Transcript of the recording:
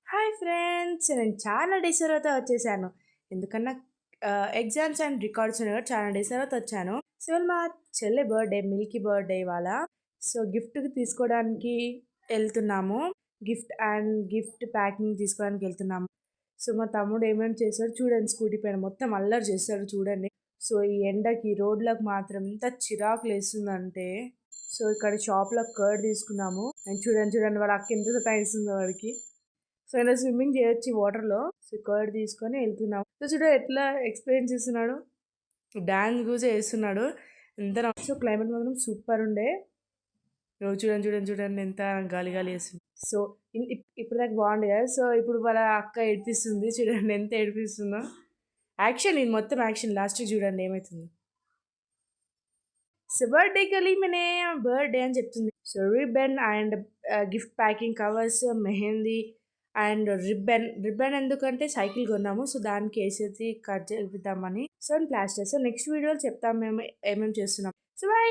Hi friends! నేను చాలా days తర్వాత వచ్చేసాను. ఎందుకన్నా ఎగ్జామ్స్ అండ్ రికార్డ్స్ ఉన్నాయి కాబట్టి చాలా డేస్ తర్వాత వచ్చాను. సో, ఇవాళ మా చెల్లె బర్త్‌డే, మిల్కీ బర్త్‌డే ఇవాళ. సో, గిఫ్ట్ తీసుకోవడానికి ఎళ్తున్నాము. గిఫ్ట్ ప్యాకింగ్ తీసుకోవడానికి ఎళ్తున్నాము. సో, మా తమ్ముడు ఏమేమి చేశాడో చూడండి, స్కూటీ పైన మొత్తం అల్లరి చేస్తాడు చూడండి. సో, ఈ ఎండకి రోడ్లకు మాత్రం ఎంత చిరాకులేస్తుందంటే, సో, ఇక్కడ షాప్‌లో కర్డ్ తీసుకున్నాము. అండ్ చూడండి వాళ్ళ అక్క ఎంత సతాయిస్తుందో వాడికి. సో, ఇలా స్విమ్మింగ్ చేయొచ్చు ఈ వాటర్‌లో. సో, కర్డ్ తీసుకొని ఎళ్తున్నాం. సో, చూడు ఎట్లా ఎక్స్‌ప్లెయిన్ చేస్తున్నాడు. డాన్స్ గూడా ఏస్తున్నాడు. సో, క్లైమేట్ మాత్రం సూపర్ ఉండే. రోజు చూడండి ఎంత గాలి గాలి ఏస్తుంది. సో, ఇప్పటిదాకా బాగుంది కదా! సో, ఇప్పుడు వాళ్ళ అక్క ఏడిపిస్తుంది. చూడండి ఎంత ఏడిపిస్తుందో. యాక్షన్ ఇది మొత్తం యాక్షన్. లాస్ట్‌కి చూడండి ఏమైతుందో. సో, బర్త్‌డే గల్లీ మనే బర్త్‌డే అని చెప్తుంది. So, ribbon and gift packing covers, mehndi and ribbon ఎందుకంటే సైకిల్ కొన్నాము. సో, దానికేసేసి కట్ చేపిద్దామని. So, and plaster. So, next వీడియోలో చెప్తాం మేము ఏమేమి చేస్తున్నాం. So, by.